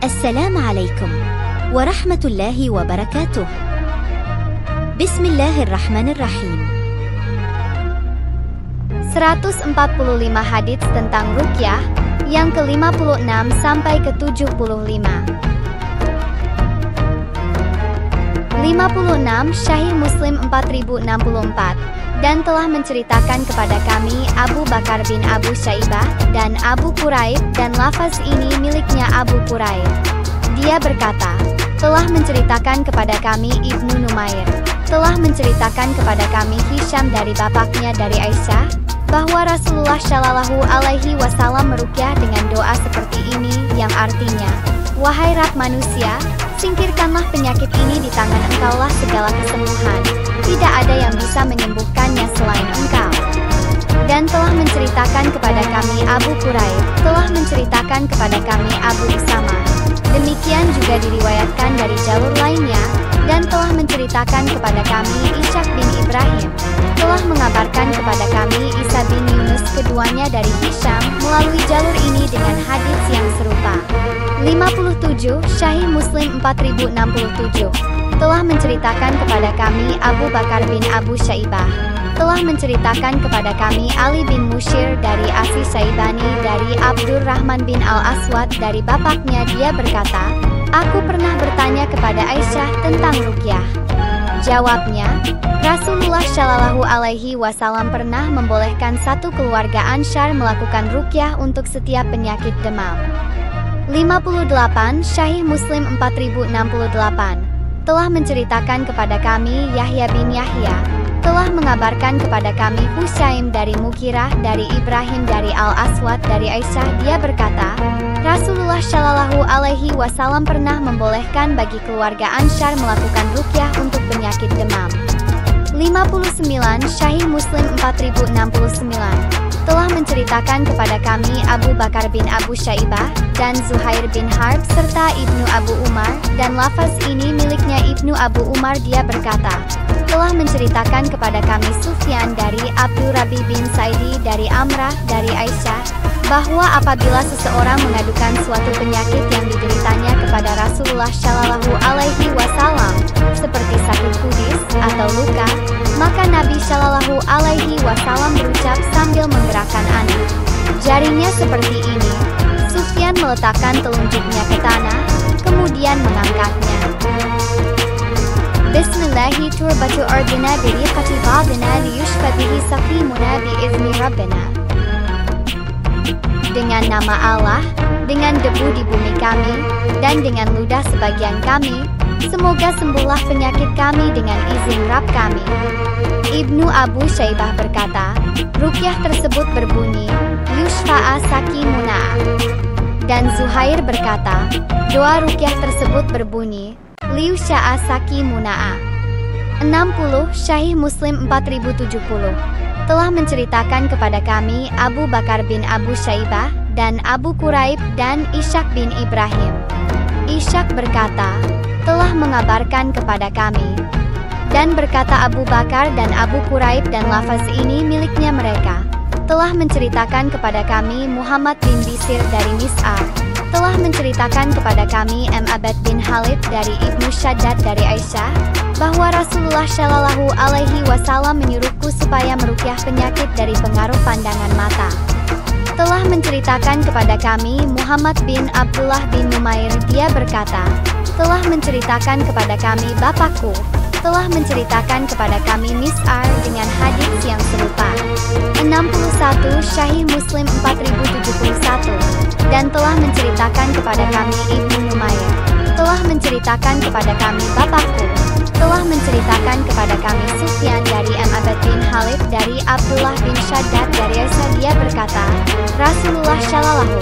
Assalamualaikum warahmatullahi wabarakatuh. Bismillahirrahmanirrahim. 145 hadits tentang ruqyah yang ke-56 sampai ke-75. 56 Sahih Muslim 4064 dan telah menceritakan kepada kami Abu Bakar bin Abu Syaibah dan Abu Quraib, dan lafaz ini miliknya Abu Quraib. Dia berkata, telah menceritakan kepada kami Ibnu Numair, telah menceritakan kepada kami Hisham dari bapaknya dari Aisyah, bahwa Rasulullah Shallallahu Alaihi Wasallam meruqyah dengan doa seperti ini, yang artinya, wahai Rabb manusia, singkirkanlah penyakit ini di tangan Engkaulah segala kesembuhan. Tidak ada yang bisa menyembuhkannya selain Engkau. Dan telah menceritakan kepada kami Abu Quraib, telah menceritakan kepada kami Abu Usama. Demikian juga diriwayatkan dari jalur lainnya, dan telah menceritakan kepada kami Ishaq bin Ibrahim, telah mengabarkan kepada kami Isa bin Yunus, keduanya dari Hisham, melalui jalur ini dengan hadits yang serupa. 57 Sahih Muslim 4067 telah menceritakan kepada kami Abu Bakar bin Abu Syaibah, telah menceritakan kepada kami Ali bin Mushir dari Asi Syaibani dari Abdurrahman bin Al-Aswad dari bapaknya. Dia berkata, aku pernah bertanya kepada Aisyah tentang ruqyah. Jawabnya, Rasulullah Shallallahu Alaihi Wasallam pernah membolehkan satu keluarga Ansyar melakukan ruqyah untuk setiap penyakit demam. 58 Sahih Muslim 4068 telah menceritakan kepada kami Yahya bin Yahya, telah mengabarkan kepada kami Husaim dari Mukirah dari Ibrahim dari Al-Aswad dari Aisyah. Dia berkata, Rasulullah Shallallahu Alaihi Wasallam pernah membolehkan bagi keluarga Ansyar melakukan ruqyah untuk penyakit demam. 59 Sahih Muslim 4069 telah menceritakan kepada kami Abu Bakar bin Abu Syaibah dan Zuhair bin Harb serta Ibnu Abu Umar, dan lafaz ini miliknya Ibnu Abu Umar. Dia berkata, telah menceritakan kepada kami Sufyan dari Abdurrabi bin Saidi dari Amrah dari Aisyah, bahwa apabila seseorang mengadukan suatu penyakit yang dideritanya kepada Rasulullah Shallallahu Alaihi Wasallam, seperti sakit kudis atau luka, maka Nabi Shallallahu Alaihi Wasallam berucap sambil menggerakkan anak jarinya seperti ini. Sufyan meletakkan telunjuknya ke tanah, kemudian mengangkatnya. Bismillahi turbatu ardina biriqati ba'dina liyushfa bihi saqimuna bi'izni Rabbina. Dengan nama Allah, dengan debu di bumi kami, dan dengan ludah sebagian kami, semoga sembuhlah penyakit kami dengan izin Rabb kami. Ibnu Abu Syaibah berkata, ruqyah tersebut berbunyi, yushfa'a sakimuna. Dan Zuhair berkata, doa ruqyah tersebut berbunyi, liusya'a sakimuna. 60 Sahih Muslim 4070 telah menceritakan kepada kami Abu Bakar bin Abu Syaibah dan Abu Quraib dan Ishaq bin Ibrahim. Ishaq berkata, telah mengabarkan kepada kami. Dan berkata Abu Bakar dan Abu Quraib, dan lafaz ini miliknya mereka, telah menceritakan kepada kami Muhammad bin Bisir dari Mis'ar, telah menceritakan kepada kami Abad bin Halid dari Ibnu Shaddad dari Aisyah, bahwa Rasulullah Shallallahu Alaihi Wasallam menyuruhku supaya meruqyah penyakit dari pengaruh pandangan mata. Telah menceritakan kepada kami Muhammad bin Abdullah bin Numair. Dia berkata, telah menceritakan kepada kami bapakku, telah menceritakan kepada kami Mis'ar dengan hadits yang serupa. 61 Sahih Muslim 4071 dan telah menceritakan kepada kami Ibnu Numair, telah menceritakan kepada kami bapakku, telah menceritakan kepada kami Sufyan dari Abad bin Halid dari Abdullah bin Shaddad dari Aisyah. Dia berkata, Rasulullah Shallallahu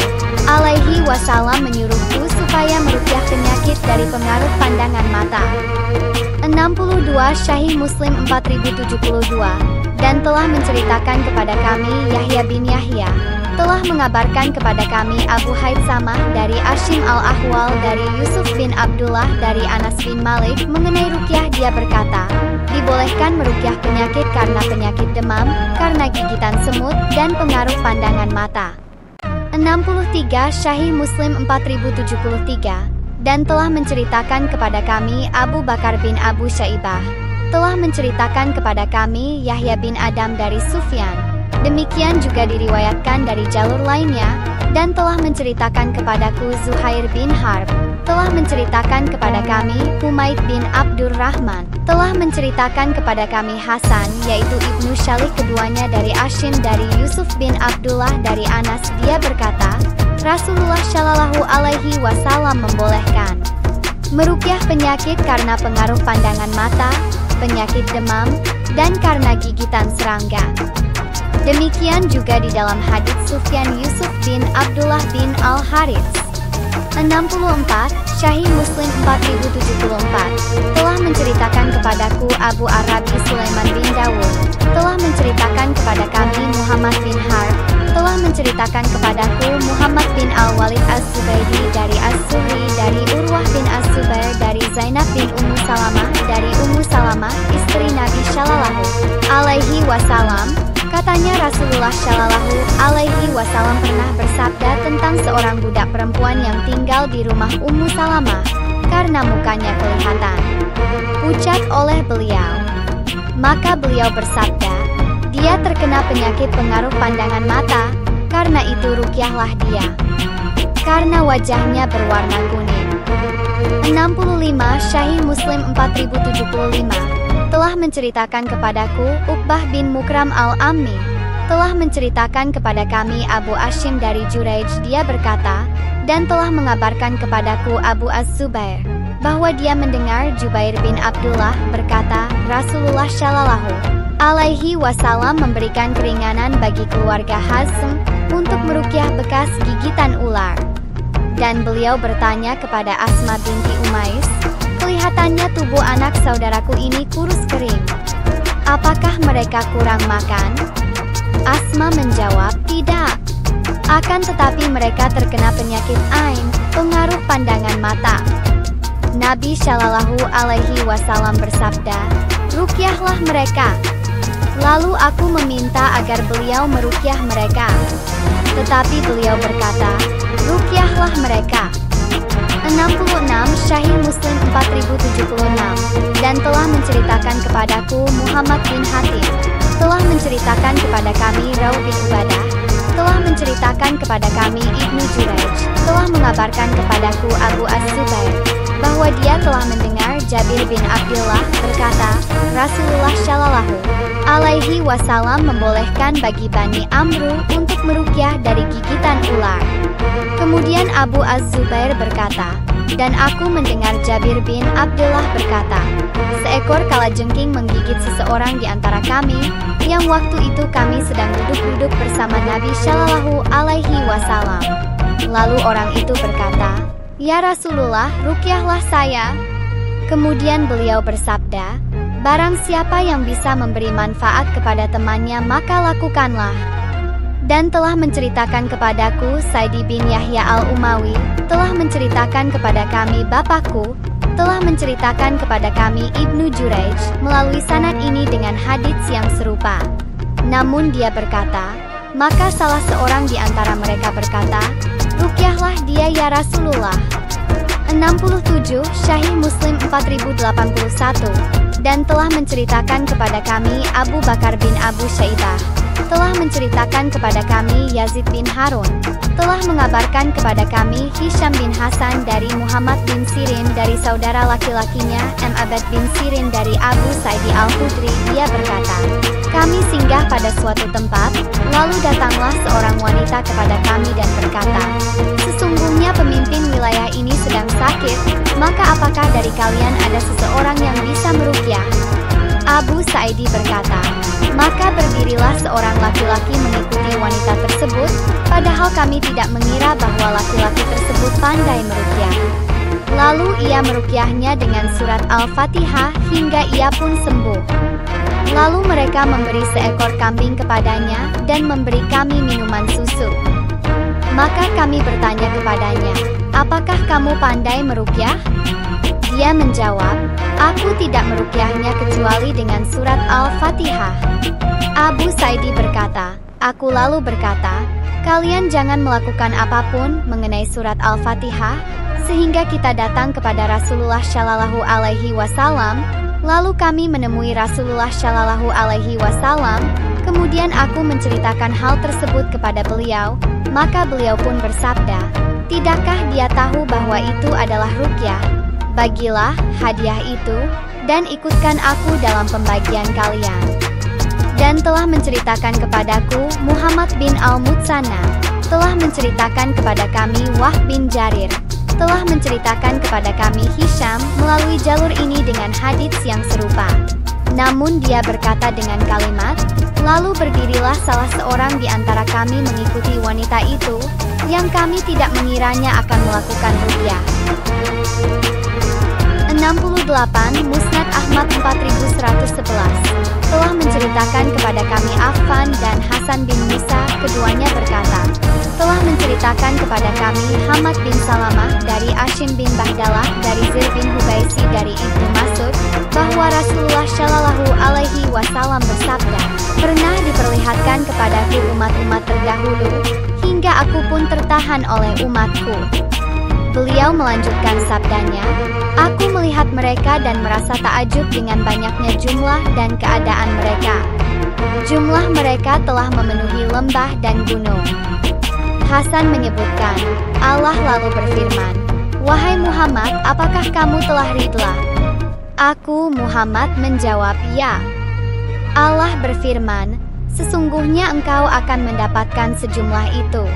Alaihi Wasallam menyuruhku supaya meruqyah penyakit dari pengaruh pandangan mata. 62 Sahih Muslim 4072 dan telah menceritakan kepada kami Yahya bin Yahya, telah mengabarkan kepada kami Abu Haitsamah dari Ashim al-Ahwal dari Yusuf bin Abdullah dari Anas bin Malik mengenai ruqyah. Dia berkata, dibolehkan meruqyah penyakit karena penyakit demam, karena gigitan semut, dan pengaruh pandangan mata. 63 Sahih Muslim 4073, dan telah menceritakan kepada kami Abu Bakar bin Abu Syaibah, telah menceritakan kepada kami Yahya bin Adam dari Sufyan. Demikian juga diriwayatkan dari jalur lainnya, dan telah menceritakan kepadaku Zuhair bin Harb, telah menceritakan kepada kami Humaid bin Abdurrahman, telah menceritakan kepada kami Hasan yaitu Ibnu Syalih keduanya dari Ashim dari Yusuf bin Abdullah dari Anas. Dia berkata, Rasulullah Shallallahu Alaihi Wasallam membolehkan meruqyah penyakit karena pengaruh pandangan mata, penyakit demam, dan karena gigitan serangga. Demikian juga di dalam hadits Sufyan Yusuf bin Abdullah bin Al-Harits. 64 Sahih Muslim 4074, telah menceritakan kepadaku Abu Arabi Sulaiman bin Dawud, telah menceritakan kepada kami Muhammad bin Harb, telah menceritakan kepadaku Muhammad bin Al-Walid As-Subaidi dari As-Suhri dari Urwah bin As-Subair dari Zainab bin Ummu Salamah dari Ummu Salamah istri Nabi Shallallahu Alaihi Wasallam. Katanya Rasulullah Shallallahu Alaihi Wasallam pernah bersabda tentang seorang budak perempuan yang tinggal di rumah Ummu Salamah karena mukanya kelihatan pucat oleh beliau. Maka beliau bersabda, dia terkena penyakit pengaruh pandangan mata, karena itu ruqyahlah dia, karena wajahnya berwarna kuning. 65 Sahih Muslim 4075, telah menceritakan kepadaku Uqbah bin Mukram Al-Ammi, telah menceritakan kepada kami Abu Ashim dari Juraij. Dia berkata, dan telah mengabarkan kepadaku Abu Az-Zubair, bahwa dia mendengar Jubair bin Abdullah berkata, Rasulullah Shallallahu Alaihi Wasallam memberikan keringanan bagi keluarga Hazm untuk meruqyah bekas gigitan ular. Dan beliau bertanya kepada Asma binti Umais, kelihatannya tubuh anak saudaraku ini kurus kering. Apakah mereka kurang makan? Asma menjawab, tidak. Akan tetapi mereka terkena penyakit ain, pengaruh pandangan mata. Nabi Shallallahu Alaihi Wasallam bersabda, ruqyahlah mereka. Lalu aku meminta agar beliau meruqyah mereka. Tetapi beliau berkata, ruqyahlah mereka. 66 Sahih Muslim 4076, dan telah menceritakan kepadaku Muhammad bin Hatim, telah menceritakan kepada kami Raw bin Ubadah, telah menceritakan kepada kami Ibnu Juraij, telah mengabarkan kepadaku Abu Az-Zubair, bahwa dia telah mendengar Jabir bin Abdullah berkata, Rasulullah Shallallahu Alaihi Wasallam membolehkan bagi Bani Amru untuk meruqyah dari gigitan ular. Kemudian Abu Az-Zubair berkata, dan aku mendengar Jabir bin Abdullah berkata, seekor kalajengking menggigit seseorang di antara kami, yang waktu itu kami sedang duduk-duduk bersama Nabi Shallallahu Alaihi Wasallam. Lalu orang itu berkata, ya Rasulullah, ruqyahlah saya. Kemudian beliau bersabda, barang siapa yang bisa memberi manfaat kepada temannya maka lakukanlah. Dan telah menceritakan kepadaku Saidi bin Yahya al-Umawi, telah menceritakan kepada kami bapakku, telah menceritakan kepada kami Ibnu Juraij melalui sanad ini dengan hadits yang serupa. Namun dia berkata, maka salah seorang di antara mereka berkata, ruqyahlah dia ya Rasulullah. 67 Sahih Muslim 4081, dan telah menceritakan kepada kami Abu Bakar bin Abu Syaibah, telah menceritakan kepada kami Yazid bin Harun, telah mengabarkan kepada kami Hisham bin Hasan dari Muhammad bin Sirin dari saudara laki-lakinya Abad bin Sirin dari Abu Sa'id al-Khudri. Dia berkata, kami singgah pada suatu tempat, lalu datanglah seorang wanita kepada kami dan berkata, sesungguhnya pemimpin wilayah ini sedang sakit, maka apakah dari kalian ada seseorang yang bisa meruqyah? Abu Sa'idi berkata, maka berdirilah seorang laki-laki mengikuti wanita tersebut, padahal kami tidak mengira bahwa laki-laki tersebut pandai meruqyah. Lalu ia meruqyahnya dengan surat Al-Fatihah hingga ia pun sembuh. Lalu mereka memberi seekor kambing kepadanya dan memberi kami minuman susu. Maka kami bertanya kepadanya, apakah kamu pandai meruqyah? Dia menjawab, aku tidak meruqyahnya kecuali dengan surat Al-Fatihah. Abu Sa'idi berkata, aku lalu berkata, Kalian jangan melakukan apapun mengenai surat Al-Fatihah, sehingga kita datang kepada Rasulullah Shallallahu Alaihi Wasallam. Lalu kami menemui Rasulullah Shallallahu Alaihi Wasallam. Kemudian aku menceritakan hal tersebut kepada beliau, maka beliau pun bersabda, "Tidakkah dia tahu bahwa itu adalah ruqyah? Bagilah hadiah itu, dan ikutkan aku dalam pembagian kalian." Dan telah menceritakan kepadaku Muhammad bin Al-Mutsanna, telah menceritakan kepada kami Wahb bin Jarir, telah menceritakan kepada kami Hisham melalui jalur ini dengan hadits yang serupa. Namun dia berkata dengan kalimat, "Lalu berdirilah salah seorang di antara kami mengikuti wanita itu, yang kami tidak mengiranya akan melakukan ruqyah." 68 Musnad Ahmad 4111 telah menceritakan kepada kami Affan dan Hasan bin Musa, keduanya berkata, telah menceritakan kepada kami Hamad bin Salamah dari Ashim bin Bahdalah dari Zir bin Hubaisi dari Ibnu Mas'ud, bahwa Rasulullah Shallallahu Alaihi Wasallam bersabda, "Pernah diperlihatkan kepadaku umat-umat terdahulu, hingga aku pun tertahan oleh umatku." Beliau melanjutkan sabdanya, "Aku melihat mereka dan merasa takjub dengan banyaknya jumlah dan keadaan mereka. Jumlah mereka telah memenuhi lembah dan gunung." Hasan menyebutkan, Allah lalu berfirman, "Wahai Muhammad, apakah kamu telah ridla?" Aku, Muhammad, menjawab, "Ya." Allah berfirman, "Sesungguhnya engkau akan mendapatkan sejumlah itu."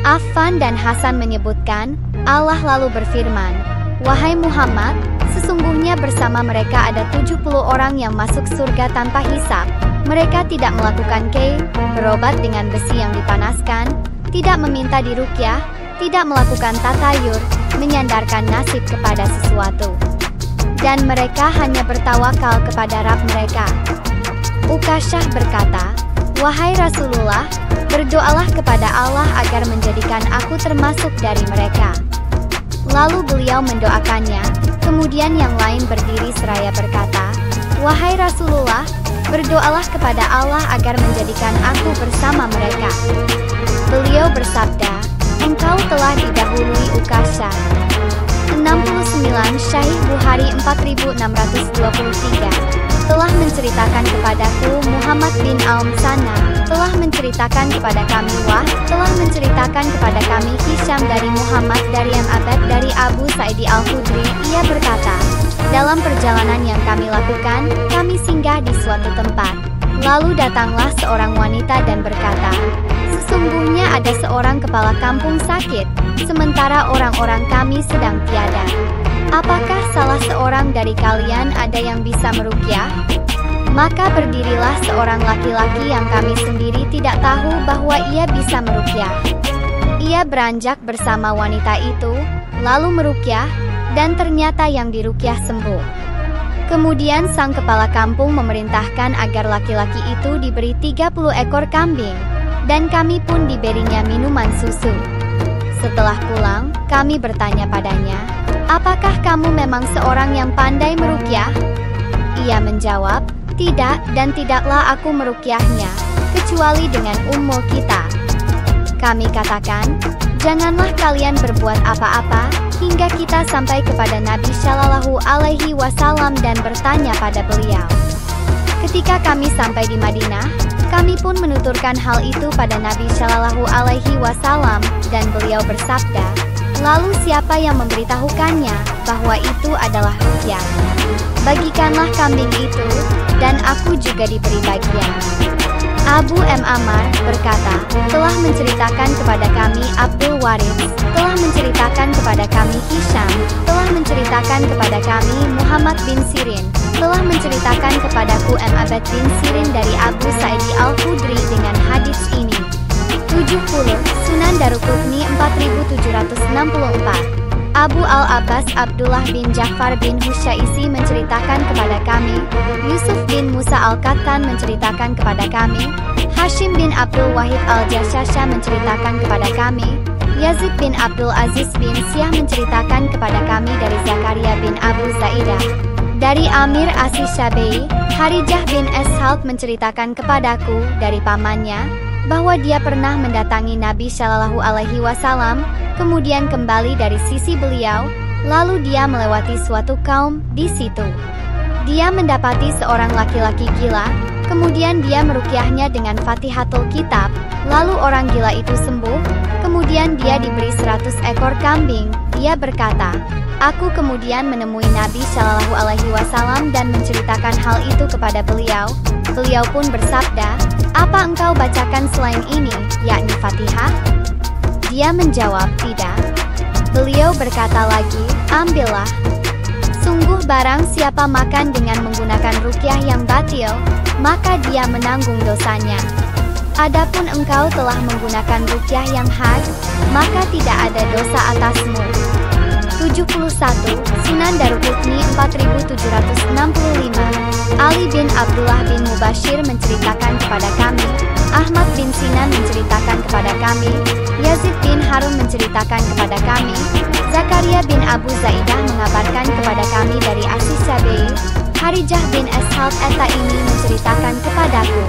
Affan dan Hasan menyebutkan, Allah lalu berfirman, "Wahai Muhammad, sesungguhnya bersama mereka ada 70 orang yang masuk surga tanpa hisab. Mereka tidak melakukan berobat dengan besi yang dipanaskan, tidak meminta diruqyah, tidak melakukan tatayur, menyandarkan nasib kepada sesuatu. Dan mereka hanya bertawakal kepada Rabb mereka." Ukasyah berkata, "Wahai Rasulullah, berdoalah kepada Allah agar menjadikan aku termasuk dari mereka." Lalu beliau mendoakannya, kemudian yang lain berdiri seraya berkata, "Wahai Rasulullah, berdoalah kepada Allah agar menjadikan aku bersama mereka." Beliau bersabda, "Engkau telah didahului Ukasyah." 69 Syahih Bukhari 4623 telah menceritakan kepadaku Muhammad bin Al-Mutsanna, telah menceritakan kepada kami telah menceritakan kepada kami Hisham dari Muhammad dari Abad dari Abu Sa'id Al-Khudri. Ia berkata, "Dalam perjalanan yang kami lakukan, kami singgah di suatu tempat. Lalu datanglah seorang wanita dan berkata, 'Sesungguhnya ada seorang kepala kampung sakit, sementara orang-orang kami sedang tiada. Apakah salah seorang dari kalian ada yang bisa meruqyah?' Maka berdirilah seorang laki-laki yang kami sendiri tidak tahu bahwa ia bisa meruqyah. Ia beranjak bersama wanita itu, lalu meruqyah, dan ternyata yang diruqyah sembuh. Kemudian sang kepala kampung memerintahkan agar laki-laki itu diberi 30 ekor kambing, dan kami pun diberinya minuman susu. Setelah pulang, kami bertanya padanya, 'Apakah kamu memang seorang yang pandai meruqyah?' Ia menjawab, 'Tidak, dan tidaklah aku meruqyahnya, kecuali dengan ummu kita.' Kami katakan, 'Janganlah kalian berbuat apa-apa, hingga kita sampai kepada Nabi Shallallahu Alaihi Wasallam dan bertanya pada beliau.' Ketika kami sampai di Madinah, kami pun menuturkan hal itu pada Nabi Shallallahu Alaihi Wasallam, dan beliau bersabda, 'Lalu siapa yang memberitahukannya bahwa itu adalah ruqyah? Bagikanlah kambing itu, dan aku juga diberi bagian.' Abu M. Ammar berkata, telah menceritakan kepada kami Abdul Waris, telah menceritakan kepada kami Hisham, telah menceritakan kepada kami Muhammad bin Sirin, telah menceritakan kepadaku Abad bin Sirin dari Abu Sa'id Al-Khudri dengan hadits ini. 70 Sunan Daruqutni 4764. Abu Al-Abbas Abdullah bin Ja'far bin Husyaisi menceritakan kepada kami, Yusuf bin Musa Al-Qattan menceritakan kepada kami, Hashim bin Abdul Wahid Al-Jashasha menceritakan kepada kami, Yazid bin Abdul Aziz bin Siyah menceritakan kepada kami dari Zakaria bin Abu Zaidah. Dari Amir Asis Syabai, Harijah bin Eshalt menceritakan kepadaku dari pamannya, bahwa dia pernah mendatangi Nabi Shallallahu Alaihi Wasallam, kemudian kembali dari sisi beliau, lalu dia melewati suatu kaum di situ. Dia mendapati seorang laki-laki gila, kemudian dia meruqyahnya dengan Fatihatul Kitab, lalu orang gila itu sembuh, kemudian dia diberi 100 ekor kambing. Dia berkata, aku kemudian menemui Nabi Shallallahu Alaihi Wasallam dan menceritakan hal itu kepada beliau. Beliau pun bersabda, apa engkau bacakan selain ini, yakni Fatihah? Dia menjawab, tidak. Beliau berkata lagi, ambillah. Sungguh barang siapa makan dengan menggunakan ruqyah yang batil, maka dia menanggung dosanya. Adapun engkau telah menggunakan ruqyah yang hak, maka tidak ada dosa atasmu. 71. Sunan Daruqutni 4765. Ali bin Abdullah bin Mubashir menceritakan kepada kami, Ahmad bin Sinan menceritakan kepada kami, Yazid bin Harun menceritakan kepada kami, Zakaria bin Abu Zaidah mengabarkan kepada kami dari Asis Syafi'i, Harijah bin Ashab At-Taimi menceritakan kepadaku,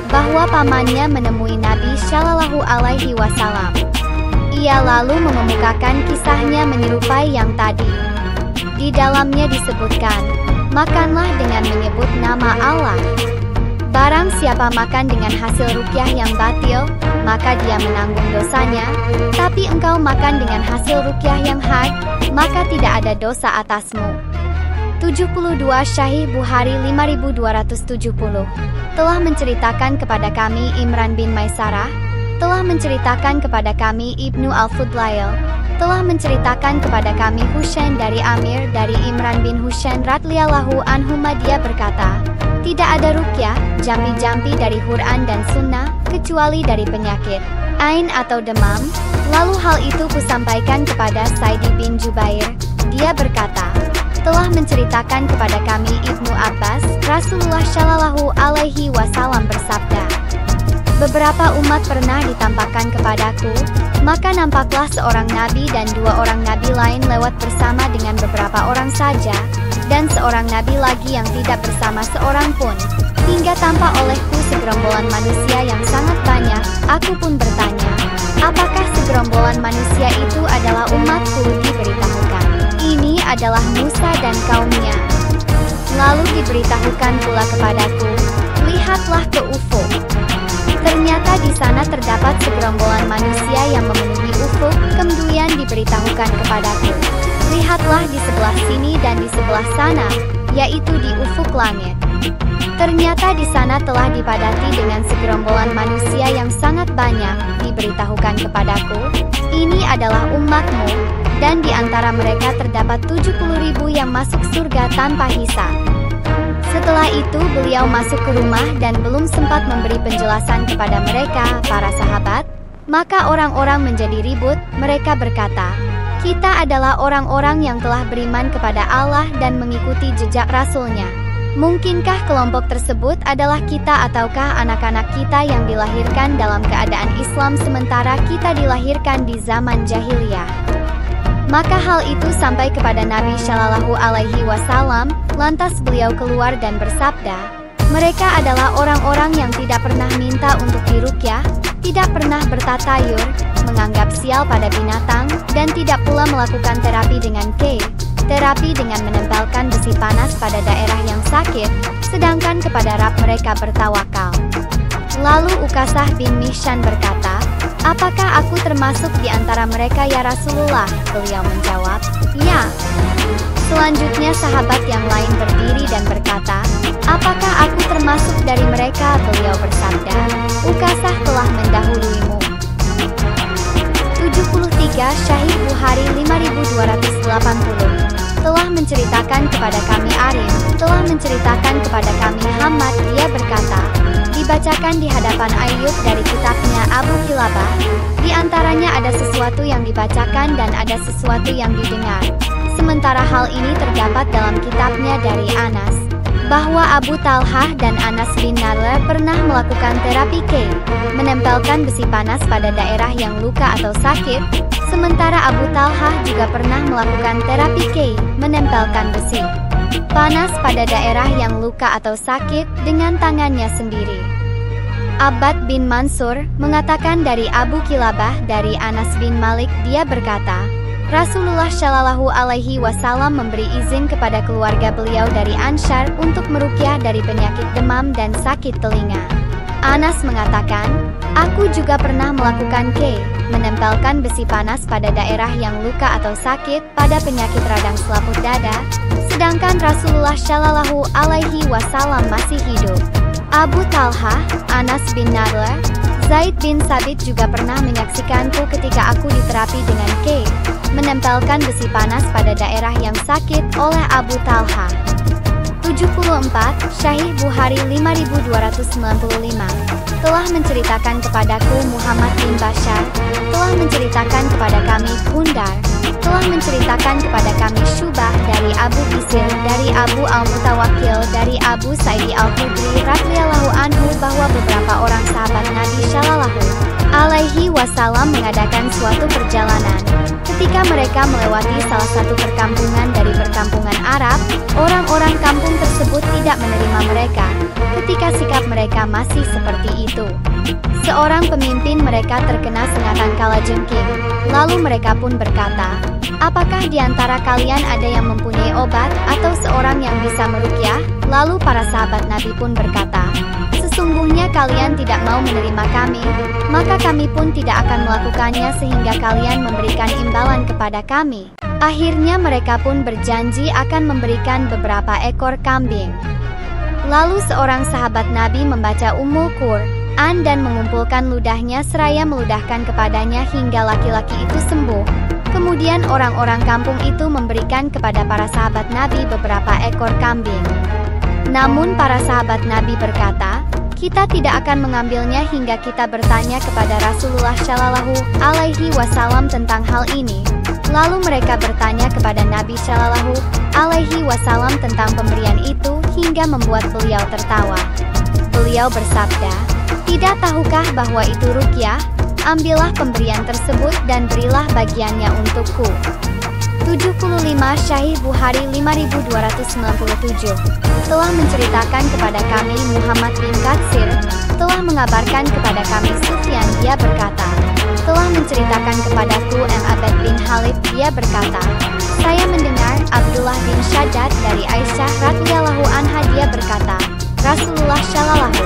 bahwa pamannya menemui Nabi Shallallahu Alaihi Wasallam. Ia lalu mengemukakan kisahnya menyerupai yang tadi. Di dalamnya disebutkan, makanlah dengan menyebut nama Allah. Barang siapa makan dengan hasil ruqyah yang batil, maka dia menanggung dosanya. Tapi engkau makan dengan hasil ruqyah yang hak, maka tidak ada dosa atasmu. 72. Syahih Bukhari 5270 telah menceritakan kepada kami Imran bin Maisarah, telah menceritakan kepada kami Ibnu Al-Fudlail, telah menceritakan kepada kami Husain dari Amir dari Imran bin Husain radhiyallahu anhuma. Dia berkata, tidak ada ruqyah, jampi-jampi dari Quran dan Sunnah, kecuali dari penyakit ain atau demam. Lalu hal itu kusampaikan kepada Saidi bin Jubair. Dia berkata, telah menceritakan kepada kami Ibnu Abbas, Rasulullah Shallallahu Alaihi Wasallam bersabda, beberapa umat pernah ditampakkan kepadaku, maka nampaklah seorang nabi dan dua orang nabi lain lewat bersama dengan beberapa orang saja, dan seorang nabi lagi yang tidak bersama seorang pun, hingga tampak olehku segerombolan manusia yang sangat banyak. Aku pun bertanya, apakah segerombolan manusia itu adalah umatku? Diberitahukan, ini adalah Musa dan kaumnya. Lalu diberitahukan pula kepadaku, lihatlah ke ufuk. Ternyata di sana terdapat segerombolan manusia yang memenuhi ufuk. Kemudian diberitahukan kepadaku, lihatlah di sebelah sini dan di sebelah sana, yaitu di ufuk langit. Ternyata di sana telah dipadati dengan segerombolan manusia yang sangat banyak. Diberitahukan kepadaku, ini adalah umatmu, dan di antara mereka terdapat 70.000 yang masuk surga tanpa hisab. Setelah itu beliau masuk ke rumah dan belum sempat memberi penjelasan kepada mereka, para sahabat. Maka orang-orang menjadi ribut. Mereka berkata, kita adalah orang-orang yang telah beriman kepada Allah dan mengikuti jejak Rasul-Nya. Mungkinkah kelompok tersebut adalah kita ataukah anak-anak kita yang dilahirkan dalam keadaan Islam sementara kita dilahirkan di zaman jahiliyah? Maka hal itu sampai kepada Nabi Shallallahu Alaihi Wasallam. Lantas beliau keluar dan bersabda, mereka adalah orang-orang yang tidak pernah minta untuk diruqyah, tidak pernah bertatayur, menganggap sial pada binatang, dan tidak pula melakukan terapi dengan terapi dengan menempelkan besi panas pada daerah yang sakit, sedangkan kepada Rabb mereka bertawakal. Lalu Ukasah bin Mihsan berkata, apakah aku termasuk di antara mereka ya Rasulullah? Beliau menjawab, ya. Selanjutnya sahabat yang lain berdiri dan berkata, apakah aku termasuk dari mereka? Beliau bersabda, Ukasah telah mendahuluimu. 73. Syahih Bukhari 5280 telah menceritakan kepada kami Arim, telah menceritakan kepada kami Hamad. Dia berkata, dibacakan di hadapan Ayyub dari kitabnya Abu Kilabah. Di antaranya ada sesuatu yang dibacakan dan ada sesuatu yang didengar. Sementara hal ini terdapat dalam kitabnya dari Anas, bahwa Abu Talhah dan Anas bin Nadler pernah melakukan terapi menempelkan besi panas pada daerah yang luka atau sakit. Sementara Abu Talhah juga pernah melakukan terapi menempelkan besi panas pada daerah yang luka atau sakit dengan tangannya sendiri. Abbad bin Mansur mengatakan dari Abu Kilabah dari Anas bin Malik, dia berkata, Rasulullah Shallallahu Alaihi Wasallam memberi izin kepada keluarga beliau dari Ansyar untuk meruqyah dari penyakit demam dan sakit telinga. Anas mengatakan, aku juga pernah melakukan menempelkan besi panas pada daerah yang luka atau sakit pada penyakit radang selaput dada, sedangkan Rasulullah Shallallahu Alaihi Wasallam masih hidup. Abu Talha, Anas bin Nadla, Zaid bin Sabit juga pernah menyaksikanku ketika aku diterapi dengan menempelkan besi panas pada daerah yang sakit oleh Abu Talha. 74. Syahih Bukhari 5295 telah menceritakan kepadaku Muhammad bin Bashar, telah menceritakan kepada kami Gundar, telah menceritakan kepada kami Syubah dari Abu Bisir dari Abu Al-Mutawakkil dari Abu Sa'id Al-Khudri radhiyallahu anhu bahwa beberapa orang sahabat Nabi Shallallahu Alaihi Wasallam mengadakan suatu perjalanan. Ketika mereka melewati salah satu perkampungan dari perkampungan Arab, orang-orang kampung tersebut tidak menerima mereka, ketika sikap mereka masih seperti itu. Seorang pemimpin mereka terkena sengatan kalajengking, lalu mereka pun berkata, apakah di antara kalian ada yang mempunyai obat atau seorang yang bisa meruqyah? Lalu para sahabat Nabi pun berkata, sesungguhnya kalian tidak mau menerima kami, maka kami pun tidak akan melakukannya sehingga kalian memberikan imbalan kepada kami. Akhirnya mereka pun berjanji akan memberikan beberapa ekor kambing. Lalu seorang sahabat Nabi membaca Ummul Qur'an dan mengumpulkan ludahnya seraya meludahkan kepadanya hingga laki-laki itu sembuh. Kemudian orang-orang kampung itu memberikan kepada para sahabat Nabi beberapa ekor kambing. Namun para sahabat Nabi berkata, kita tidak akan mengambilnya hingga kita bertanya kepada Rasulullah Shallallahu Alaihi Wasallam tentang hal ini. Lalu mereka bertanya kepada Nabi Shallallahu Alaihi Wasallam tentang pemberian itu hingga membuat beliau tertawa. Beliau bersabda, tidak tahukah bahwa itu ruqyah? Ambillah pemberian tersebut dan berilah bagiannya untukku. 75. Syahih Bukhari 5297 telah menceritakan kepada kami Muhammad bin Katsir, telah mengabarkan kepada kami Sufyan, dia berkata, telah menceritakan kepadaku Abbad bin Khalid, dia berkata, saya mendengar Abdullah bin Shaddad dari Aisyah radhiyallahu anha, dia berkata, Rasulullah Shallallahu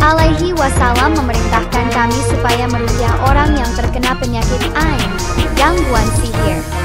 Alaihi Wasallam memerintahkan kami supaya meruqyah orang yang terkena penyakit ain, gangguan sihir.